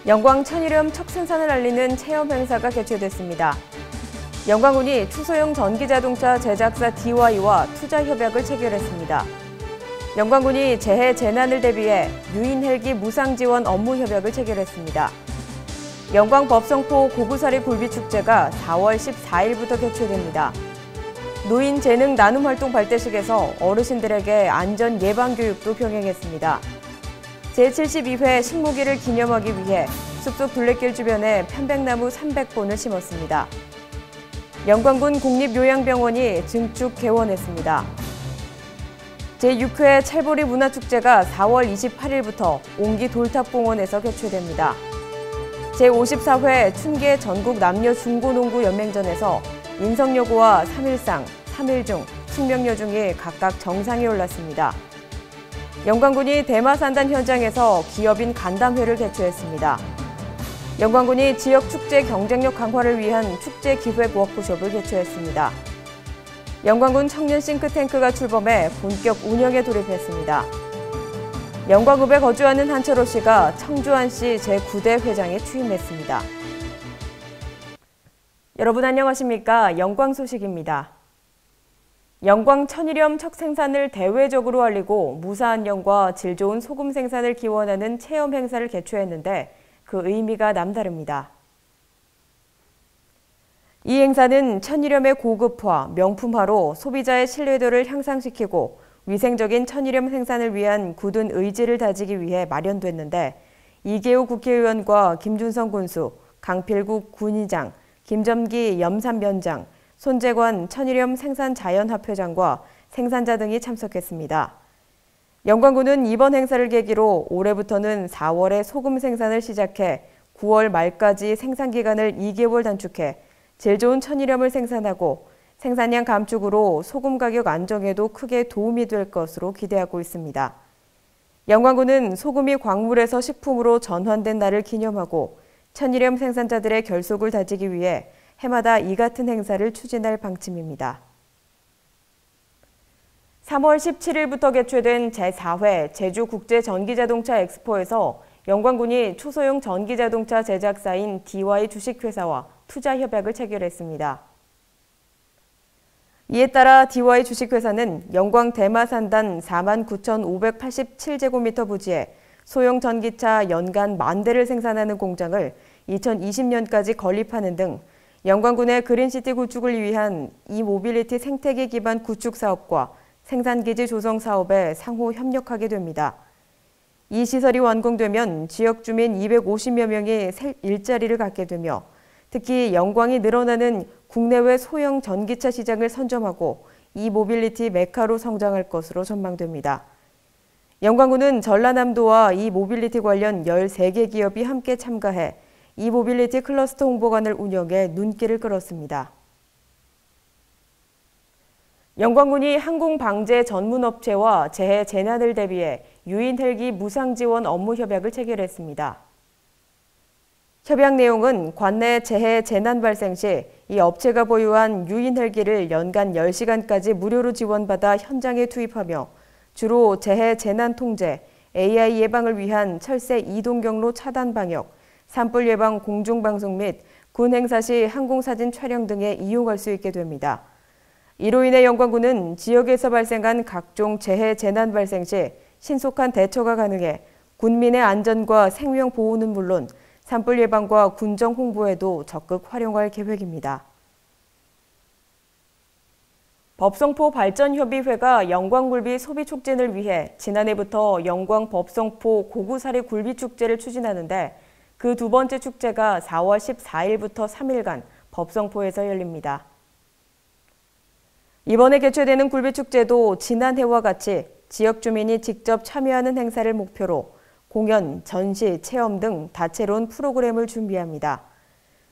영광 천일염 척생산을 알리는 체험 행사가 개최됐습니다. 영광군이 추소형 전기자동차 제작사 DY와 투자 협약을 체결했습니다. 영광군이 재해 재난을 대비해 유인 헬기 무상 지원 업무 협약을 체결했습니다. 영광 법성포 고구사리 굴비축제가 4월 14일부터 개최됩니다. 노인 재능 나눔 활동 발대식에서 어르신들에게 안전 예방 교육도 병행했습니다. 제72회 식무기를 기념하기 위해 숙소 둘레길 주변에 편백나무 300본을 심었습니다. 영광군 국립요양병원이 증축 개원했습니다. 제6회 찰보리 문화축제가 4월 28일부터 옹기 돌탑공원에서 개최됩니다. 제54회 춘계 전국 남녀 중고농구 연맹전에서 인성여고와 3일상, 3일중, 숙명여중이 각각 정상에 올랐습니다. 영광군이 대마산단 현장에서 기업인 간담회를 개최했습니다. 영광군이 지역 축제 경쟁력 강화를 위한 축제 기획 워크숍을 개최했습니다. 영광군 청년 싱크탱크가 출범해 본격 운영에 돌입했습니다. 영광읍에 거주하는 한철호 씨가 청주한 씨 제9대 회장에 취임했습니다. 여러분 안녕하십니까? 영광 소식입니다. 영광 천일염 척 생산을 대외적으로 알리고 무사한 영과 질 좋은 소금 생산을 기원하는 체험 행사를 개최했는데 그 의미가 남다릅니다. 이 행사는 천일염의 고급화, 명품화로 소비자의 신뢰도를 향상시키고 위생적인 천일염 생산을 위한 굳은 의지를 다지기 위해 마련됐는데 이계호 국회의원과 김준성 군수, 강필국 군의장, 김점기 염산면장, 손재관 천일염 생산자연합회장과 생산자 등이 참석했습니다. 영광군은 이번 행사를 계기로 올해부터는 4월에 소금 생산을 시작해 9월 말까지 생산 기간을 2개월 단축해 질 좋은 천일염을 생산하고 생산량 감축으로 소금 가격 안정에도 크게 도움이 될 것으로 기대하고 있습니다. 영광군은 소금이 광물에서 식품으로 전환된 날을 기념하고 천일염 생산자들의 결속을 다지기 위해 해마다 이 같은 행사를 추진할 방침입니다. 3월 17일부터 개최된 제4회 제주국제전기자동차 엑스포에서 영광군이 초소형 전기자동차 제작사인 DY 주식회사와 투자 협약을 체결했습니다. 이에 따라 DY 주식회사는 영광 대마산단 49,587제곱미터 부지에 소형 전기차 연간 10,000대를 생산하는 공장을 2020년까지 건립하는 등 영광군의 그린시티 구축을 위한 이모빌리티 생태계 기반 구축 사업과 생산기지 조성 사업에 상호 협력하게 됩니다. 이 시설이 완공되면 지역 주민 250여 명이 일자리를 갖게 되며 특히 영광이 늘어나는 국내외 소형 전기차 시장을 선점하고 이모빌리티 메카로 성장할 것으로 전망됩니다. 영광군은 전라남도와 이모빌리티 관련 13개 기업이 함께 참가해 이모빌리티 클러스터 홍보관을 운영해 눈길을 끌었습니다. 영광군이 항공방재 전문업체와 재해 재난을 대비해 유인 헬기 무상 지원 업무 협약을 체결했습니다. 협약 내용은 관내 재해 재난 발생 시 이 업체가 보유한 유인 헬기를 연간 10시간까지 무료로 지원받아 현장에 투입하며 주로 재해 재난 통제, AI 예방을 위한 철새 이동 경로 차단 방역, 산불 예방 공중방송 및 군 행사 시 항공사진 촬영 등에 이용할 수 있게 됩니다. 이로 인해 영광군은 지역에서 발생한 각종 재해 재난 발생 시 신속한 대처가 가능해 군민의 안전과 생명 보호는 물론 산불 예방과 군정 홍보에도 적극 활용할 계획입니다. 법성포 발전협의회가 영광굴비 소비촉진을 위해 지난해부터 영광 법성포 고구사리 굴비축제를 추진하는데 그 두 번째 축제가 4월 14일부터 3일간 법성포에서 열립니다. 이번에 개최되는 굴비축제도 지난해와 같이 지역 주민이 직접 참여하는 행사를 목표로 공연, 전시, 체험 등 다채로운 프로그램을 준비합니다.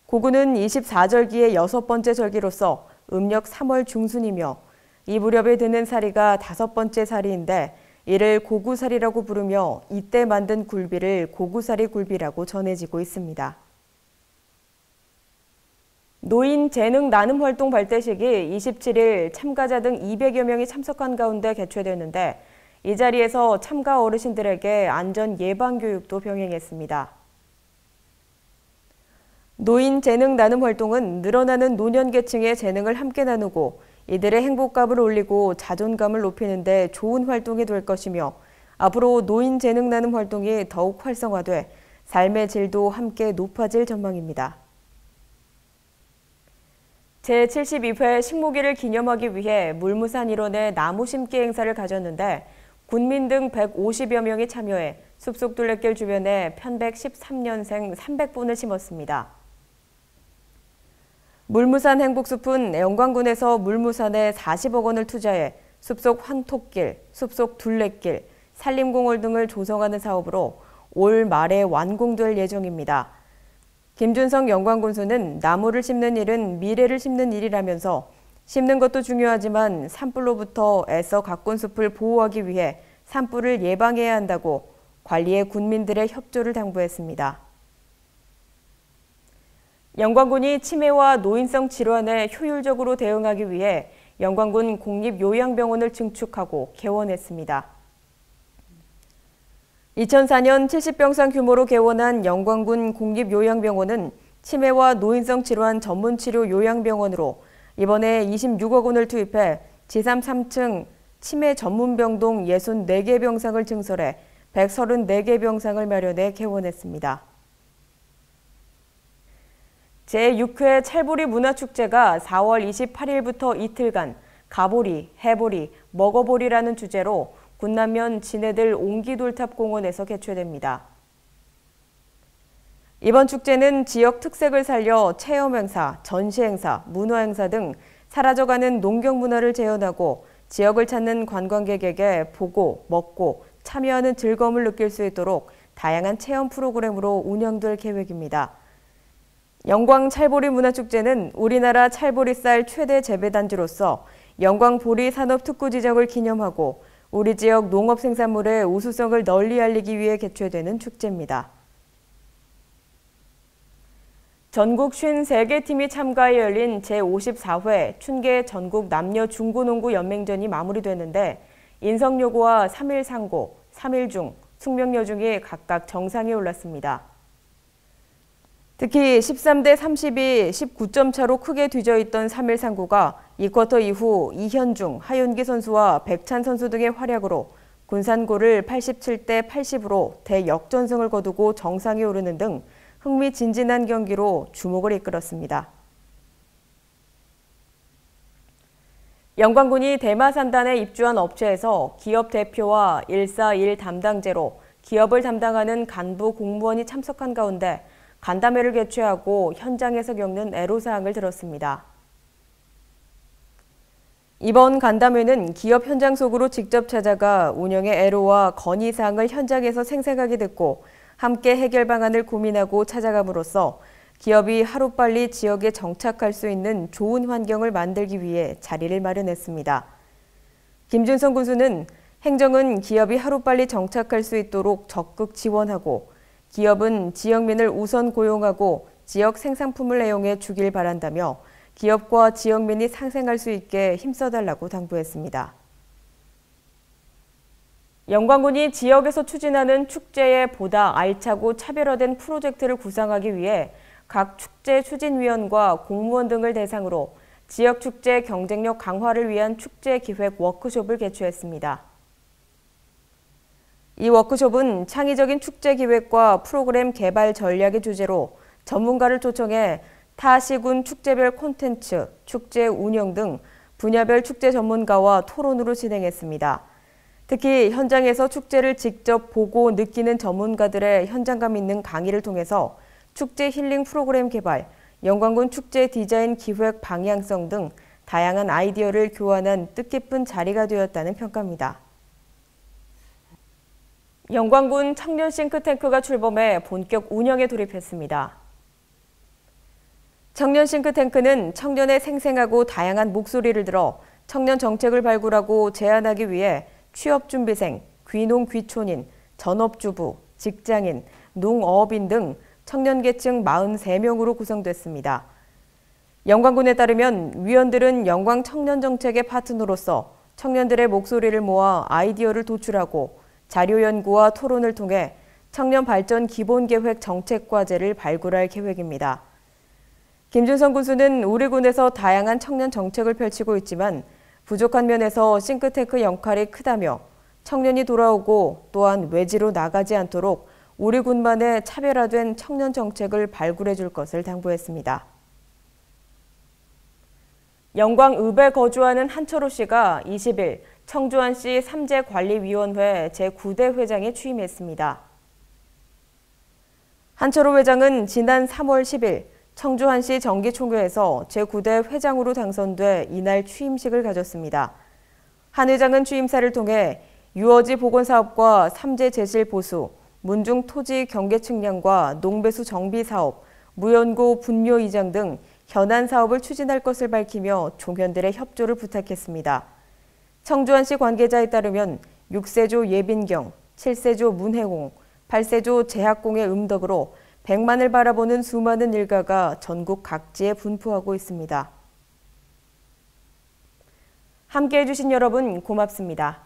고구는 24절기의 6번째 절기로서 음력 3월 중순이며 이 무렵에 드는 사리가 5번째 사리인데 이를 고구사리라고 부르며 이때 만든 굴비를 고구사리 굴비라고 전해지고 있습니다. 노인 재능 나눔 활동 발대식이 27일 참가자 등 200여 명이 참석한 가운데 개최되는데 이 자리에서 참가 어르신들에게 안전 예방 교육도 병행했습니다. 노인 재능 나눔 활동은 늘어나는 노년 계층의 재능을 함께 나누고 이들의 행복감을 올리고 자존감을 높이는 데 좋은 활동이 될 것이며 앞으로 노인 재능 나눔 활동이 더욱 활성화돼 삶의 질도 함께 높아질 전망입니다. 제72회 식목일을 기념하기 위해 물무산 일원의 나무 심기 행사를 가졌는데 군민 등 150여 명이 참여해 숲속 둘레길 주변에 편백 13년생 300분을 심었습니다. 물무산 행복숲은 영광군에서 물무산에 40억 원을 투자해 숲속 환토길, 숲속 둘레길, 산림공원 등을 조성하는 사업으로 올 말에 완공될 예정입니다. 김준성 영광군수는 나무를 심는 일은 미래를 심는 일이라면서 심는 것도 중요하지만 산불로부터 애써 가꾼 숲을 보호하기 위해 산불을 예방해야 한다고 관리에 군민들의 협조를 당부했습니다. 영광군이 치매와 노인성 질환에 효율적으로 대응하기 위해 영광군 공립요양병원을 증축하고 개원했습니다. 2004년 70병상 규모로 개원한 영광군 공립요양병원은 치매와 노인성 질환 전문치료 요양병원으로 이번에 26억 원을 투입해 지상 3층 치매 전문병동 64개 병상을 증설해 134개 병상을 마련해 개원했습니다. 제6회 찰보리 문화축제가 4월 28일부터 이틀간 가보리, 해보리, 먹어보리라는 주제로 군남면 진해들 옹기돌탑공원에서 개최됩니다. 이번 축제는 지역 특색을 살려 체험행사, 전시행사, 문화행사 등 사라져가는 농경문화를 재현하고 지역을 찾는 관광객에게 보고, 먹고, 참여하는 즐거움을 느낄 수 있도록 다양한 체험 프로그램으로 운영될 계획입니다. 영광 찰보리 문화축제는 우리나라 찰보리쌀 최대 재배단지로서 영광 보리 산업특구 지정을 기념하고 우리 지역 농업 생산물의 우수성을 널리 알리기 위해 개최되는 축제입니다. 전국 53개 팀이 참가해 열린 제54회 춘계 전국 남녀 중고농구 연맹전이 마무리됐는데 인성여고와 3일상고, 3일중, 숙명여중이 각각 정상에 올랐습니다. 특히 13대 32, 19점 차로 크게 뒤져있던 3일상고가 2쿼터 이후 이현중, 하윤기 선수와 백찬 선수 등의 활약으로 군산고를 87대 80으로 대역전승을 거두고 정상에 오르는 등 흥미진진한 경기로 주목을 이끌었습니다. 영광군이 대마산단에 입주한 업체에서 기업 대표와 141 담당제로 기업을 담당하는 간부 공무원이 참석한 가운데 간담회를 개최하고 현장에서 겪는 애로사항을 들었습니다. 이번 간담회는 기업 현장 속으로 직접 찾아가 운영의 애로와 건의사항을 현장에서 생생하게 듣고 함께 해결 방안을 고민하고 찾아감으로써 기업이 하루빨리 지역에 정착할 수 있는 좋은 환경을 만들기 위해 자리를 마련했습니다. 김준성 군수는 행정은 기업이 하루빨리 정착할 수 있도록 적극 지원하고 기업은 지역민을 우선 고용하고 지역 생산품을 애용해 주길 바란다며 기업과 지역민이 상생할 수 있게 힘써달라고 당부했습니다. 영광군이 지역에서 추진하는 축제에 보다 알차고 차별화된 프로젝트를 구상하기 위해 각 축제 추진위원과 공무원 등을 대상으로 지역 축제 경쟁력 강화를 위한 축제 기획 워크숍을 개최했습니다. 이 워크숍은 창의적인 축제 기획과 프로그램 개발 전략의 주제로 전문가를 초청해 타시군 축제별 콘텐츠, 축제 운영 등 분야별 축제 전문가와 토론으로 진행했습니다. 특히 현장에서 축제를 직접 보고 느끼는 전문가들의 현장감 있는 강의를 통해서 축제 힐링 프로그램 개발, 영광군 축제 디자인 기획 방향성 등 다양한 아이디어를 교환한 뜻깊은 자리가 되었다는 평가입니다. 영광군 청년 싱크탱크가 출범해 본격 운영에 돌입했습니다. 청년 싱크탱크는 청년의 생생하고 다양한 목소리를 들어 청년 정책을 발굴하고 제안하기 위해 취업준비생, 귀농 귀촌인, 전업주부, 직장인, 농어업인 등 청년 계층 43명으로 구성됐습니다. 영광군에 따르면 위원들은 영광 청년 정책의 파트너로서 청년들의 목소리를 모아 아이디어를 도출하고 자료 연구와 토론을 통해 청년 발전 기본 계획 정책 과제를 발굴할 계획입니다. 김준성 군수는 우리 군에서 다양한 청년 정책을 펼치고 있지만 부족한 면에서 싱크탱크 역할이 크다며 청년이 돌아오고 또한 외지로 나가지 않도록 우리 군만의 차별화된 청년 정책을 발굴해 줄 것을 당부했습니다. 영광읍에 거주하는 한철호 씨가 20일 청주안시 삼재관리위원회 제9대 회장에 취임했습니다. 한철호 회장은 지난 3월 10일 청주안시 정기총회에서 제9대 회장으로 당선돼 이날 취임식을 가졌습니다. 한 회장은 취임사를 통해 유어지 복원사업과 삼재제실 보수, 문중 토지 경계 측량과 농배수 정비 사업, 무연고 분묘 이장 등 현안 사업을 추진할 것을 밝히며 종현들의 협조를 부탁했습니다. 청주안시 관계자에 따르면 6세조 예빈경, 7세조 문해공, 8세조 재학공의 음덕으로 100만을 바라보는 수많은 일가가 전국 각지에 분포하고 있습니다. 함께해 주신 여러분 고맙습니다.